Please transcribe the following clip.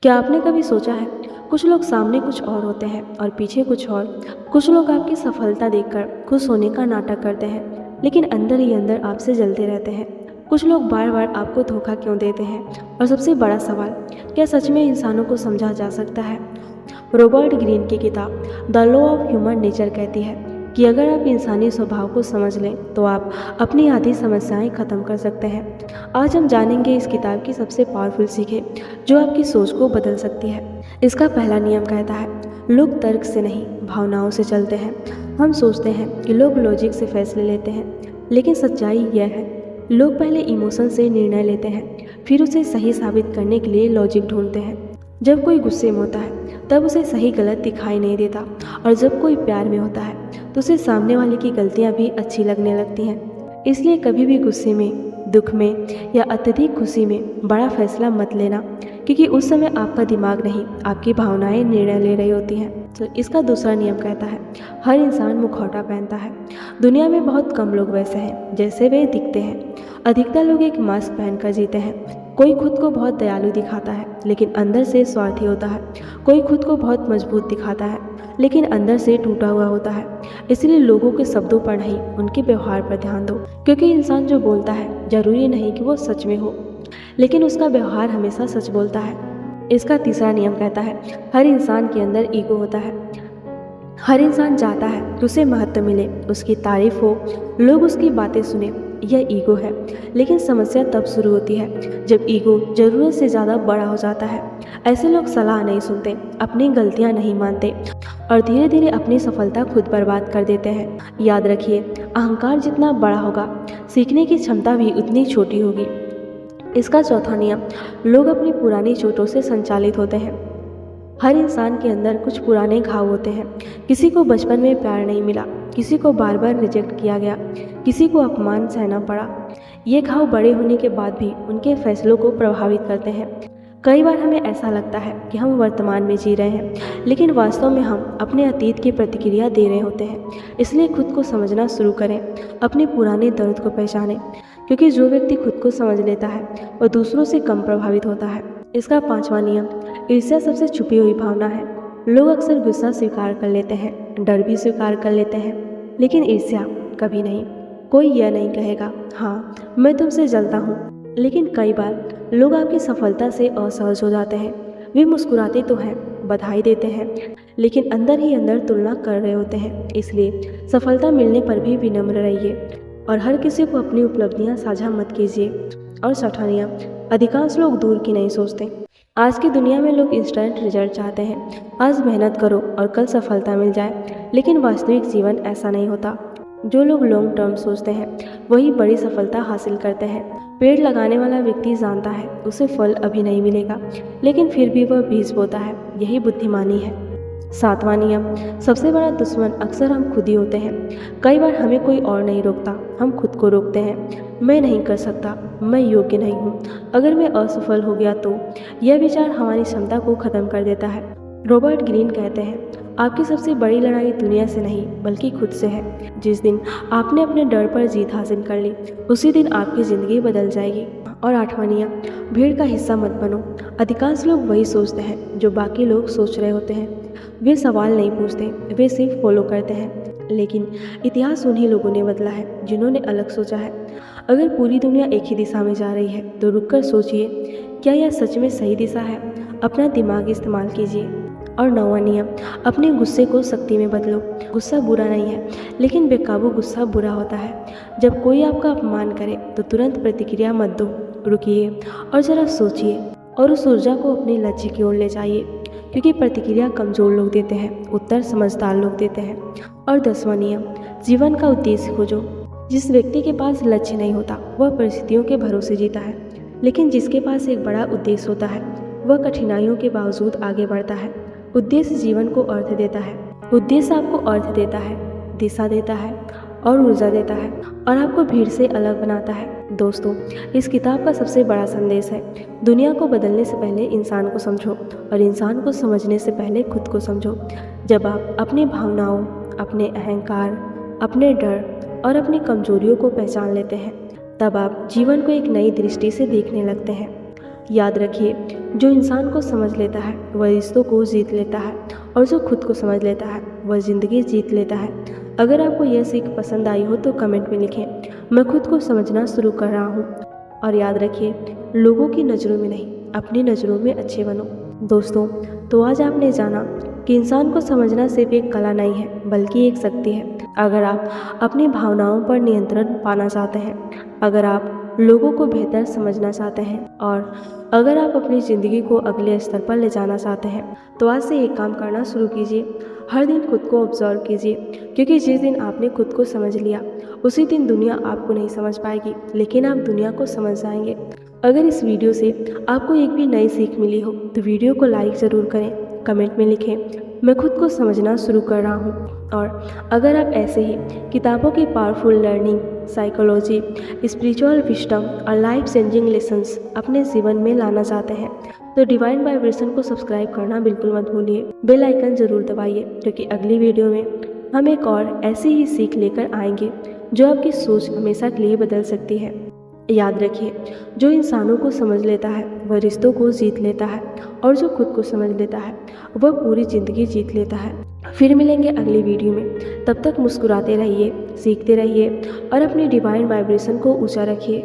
क्या आपने कभी सोचा है, कुछ लोग सामने कुछ और होते हैं और पीछे कुछ और। कुछ लोग आपकी सफलता देखकर खुश होने का नाटक करते हैं, लेकिन अंदर ही अंदर आपसे जलते रहते हैं। कुछ लोग बार बार आपको धोखा क्यों देते हैं, और सबसे बड़ा सवाल, क्या सच में इंसानों को समझा जा सकता है? रॉबर्ट ग्रीन की किताब the law of human nature कहती है कि अगर आप इंसानी स्वभाव को समझ लें तो आप अपनी आधी समस्याएं खत्म कर सकते हैं। आज हम जानेंगे इस किताब की सबसे पावरफुल सीखें जो आपकी सोच को बदल सकती है। इसका पहला नियम कहता है, लोग तर्क से नहीं भावनाओं से चलते हैं। हम सोचते हैं कि लोग लॉजिक से फैसले लेते हैं, लेकिन सच्चाई यह है, लोग पहले इमोशन से निर्णय लेते हैं, फिर उसे सही साबित करने के लिए लॉजिक ढूंढते हैं। जब कोई गुस्से में होता है तब उसे सही गलत दिखाई नहीं देता, और जब कोई प्यार में होता है तो उसे सामने वाले की गलतियां भी अच्छी लगने लगती हैं। इसलिए कभी भी गुस्से में, दुख में या अत्यधिक खुशी में बड़ा फैसला मत लेना, क्योंकि उस समय आपका दिमाग नहीं, आपकी भावनाएं निर्णय ले रही होती हैं। तो इसका दूसरा नियम कहता है, हर इंसान मुखौटा पहनता है। दुनिया में बहुत कम लोग वैसे हैं जैसे वे दिखते हैं। अधिकतर लोग एक मास्क पहनकर जीते हैं। कोई खुद को बहुत दयालु दिखाता है, लेकिन अंदर से स्वार्थी होता है। कोई खुद को बहुत मजबूत दिखाता है, लेकिन अंदर से टूटा हुआ होता है। इसलिए लोगों के शब्दों पर नहीं, उनके व्यवहार पर ध्यान दो, क्योंकि इंसान जो बोलता है जरूरी नहीं कि वो सच में हो, लेकिन उसका व्यवहार हमेशा सच बोलता है। इसका तीसरा नियम कहता है, हर इंसान के अंदर ईगो होता है। हर इंसान चाहता है कि उसे महत्व मिले, उसकी तारीफ हो, लोग उसकी बातें सुने। यह ईगो है, लेकिन समस्या तब शुरू होती है जब ईगो जरूरत से ज़्यादा बड़ा हो जाता है। ऐसे लोग सलाह नहीं सुनते, अपनी गलतियां नहीं मानते, और धीरे धीरे अपनी सफलता खुद बर्बाद कर देते हैं। याद रखिए, अहंकार जितना बड़ा होगा, सीखने की क्षमता भी उतनी छोटी होगी। इसका चौथा नियम, लोग अपनी पुरानी चोटों से संचालित होते हैं। हर इंसान के अंदर कुछ पुराने घाव होते हैं। किसी को बचपन में प्यार नहीं मिला, किसी को बार बार रिजेक्ट किया गया, किसी को अपमान सहना पड़ा। ये घाव बड़े होने के बाद भी उनके फैसलों को प्रभावित करते हैं। कई बार हमें ऐसा लगता है कि हम वर्तमान में जी रहे हैं, लेकिन वास्तव में हम अपने अतीत की प्रतिक्रिया दे रहे होते हैं। इसलिए खुद को समझना शुरू करें, अपने पुराने दर्द को पहचानें, क्योंकि जो व्यक्ति खुद को समझ लेता है वह दूसरों से कम प्रभावित होता है। इसका पांचवा नियम, ईर्ष्या सबसे छुपी हुई भावना है। लोग अक्सर गुस्सा स्वीकार कर लेते हैं, डर भी स्वीकार कर लेते हैं, लेकिन ईर्ष्या कभी नहीं। कोई यह नहीं कहेगा, हाँ मैं तुमसे जलता हूँ। लेकिन कई बार लोग आपकी सफलता से असहज हो जाते हैं। वे मुस्कुराते तो हैं, बधाई देते हैं, लेकिन अंदर ही अंदर तुलना कर रहे होते हैं। इसलिए सफलता मिलने पर भी विनम्र रहिए, और हर किसी को अपनी उपलब्धियां साझा मत कीजिए। और छठा नियम, अधिकांश लोग दूर की नहीं सोचते। आज की दुनिया में लोग इंस्टेंट रिजल्ट चाहते हैं। आज मेहनत करो और कल सफलता मिल जाए, लेकिन वास्तविक जीवन ऐसा नहीं होता। जो लोग लॉन्ग टर्म सोचते हैं वही बड़ी सफलता हासिल करते हैं। पेड़ लगाने वाला व्यक्ति जानता है उसे फल अभी नहीं मिलेगा, लेकिन फिर भी वह बीज बोता है। यही बुद्धिमानी है। सातवां नियम, सबसे बड़ा दुश्मन अक्सर हम खुद ही होते हैं। कई बार हमें कोई और नहीं रोकता, हम खुद को रोकते हैं। मैं नहीं कर सकता, मैं योग्य नहीं हूँ, अगर मैं असफल हो गया तो। यह विचार हमारी क्षमता को खत्म कर देता है। रॉबर्ट ग्रीन कहते हैं, आपकी सबसे बड़ी लड़ाई दुनिया से नहीं बल्कि खुद से है। जिस दिन आपने अपने डर पर जीत हासिल कर ली, उसी दिन आपकी ज़िंदगी बदल जाएगी। और आठवां नियम, भीड़ का हिस्सा मत बनो। अधिकांश लोग वही सोचते हैं जो बाकी लोग सोच रहे होते हैं। वे सवाल नहीं पूछते, वे सिर्फ फॉलो करते हैं। लेकिन इतिहास उन्हीं लोगों ने बदला है जिन्होंने अलग सोचा है। अगर पूरी दुनिया एक ही दिशा में जा रही है तो रुककर सोचिए, क्या यह सच में सही दिशा है? अपना दिमाग इस्तेमाल कीजिए। और नौवां नियम, अपने गुस्से को शक्ति में बदलो। गुस्सा बुरा नहीं है, लेकिन बेकाबू गुस्सा बुरा होता है। जब कोई आपका अपमान करे तो तुरंत प्रतिक्रिया मत दो, रुकिए और जरा सोचिए, और उस ऊर्जा को अपने लक्ष्य की ओर ले जाइए, क्योंकि प्रतिक्रिया कमज़ोर लोग देते हैं, उत्तर समझदार लोग देते हैं। और 10वां नियम, जीवन का उद्देश्य खोजो। जिस व्यक्ति के पास लक्ष्य नहीं होता वह परिस्थितियों के भरोसे जीता है, लेकिन जिसके पास एक बड़ा उद्देश्य होता है वह कठिनाइयों के बावजूद आगे बढ़ता है। उद्देश्य जीवन को अर्थ देता है। उद्देश्य आपको अर्थ देता है, दिशा देता है और ऊर्जा देता है, और आपको भीड़ से अलग बनाता है। दोस्तों, इस किताब का सबसे बड़ा संदेश है, दुनिया को बदलने से पहले इंसान को समझो, और इंसान को समझने से पहले खुद को समझो। जब आप अपनी भावनाओं, अपने अहंकार, अपने डर और अपनी कमजोरियों को पहचान लेते हैं, तब आप जीवन को एक नई दृष्टि से देखने लगते हैं। याद रखिए, जो इंसान को समझ लेता है वह रिश्तों को जीत लेता है, और जो खुद को समझ लेता है वह ज़िंदगी जीत लेता है। अगर आपको यह सीख पसंद आई हो तो कमेंट में लिखें, मैं खुद को समझना शुरू कर रहा हूँ। और याद रखिए, लोगों की नज़रों में नहीं, अपनी नज़रों में अच्छे बनो। दोस्तों, तो आज आपने जाना कि इंसान को समझना सिर्फ एक कला नहीं है, बल्कि एक शक्ति है। अगर आप अपनी भावनाओं पर नियंत्रण पाना चाहते हैं, अगर आप लोगों को बेहतर समझना चाहते हैं, और अगर आप अपनी ज़िंदगी को अगले स्तर पर ले जाना चाहते हैं, तो आज से एक काम करना शुरू कीजिए। हर दिन खुद को ऑब्जर्व कीजिए, क्योंकि जिस दिन आपने खुद को समझ लिया उसी दिन दुनिया आपको नहीं समझ पाएगी, लेकिन आप दुनिया को समझ जाएंगे। अगर इस वीडियो से आपको एक भी नई सीख मिली हो तो वीडियो को लाइक ज़रूर करें, कमेंट में लिखें, मैं खुद को समझना शुरू कर रहा हूँ। और अगर आप ऐसे ही किताबों की powerful learning, psychology, spiritual wisdom और लाइफ चेंजिंग लेसन्स अपने जीवन में लाना चाहते हैं, तो डिवाइन वाइब्रेशन को सब्सक्राइब करना बिल्कुल मत भूलिए। बेल आइकन ज़रूर दबाइए, क्योंकि अगली वीडियो में हम एक और ऐसी ही सीख लेकर आएंगे जो आपकी सोच हमेशा के लिए बदल सकती है। याद रखिए, जो इंसानों को समझ लेता है वह रिश्तों को जीत लेता है, और जो खुद को समझ लेता है वह पूरी ज़िंदगी जीत लेता है। फिर मिलेंगे अगली वीडियो में। तब तक मुस्कुराते रहिए, सीखते रहिए और अपनी डिवाइन वाइब्रेशन को ऊंचा रखिए।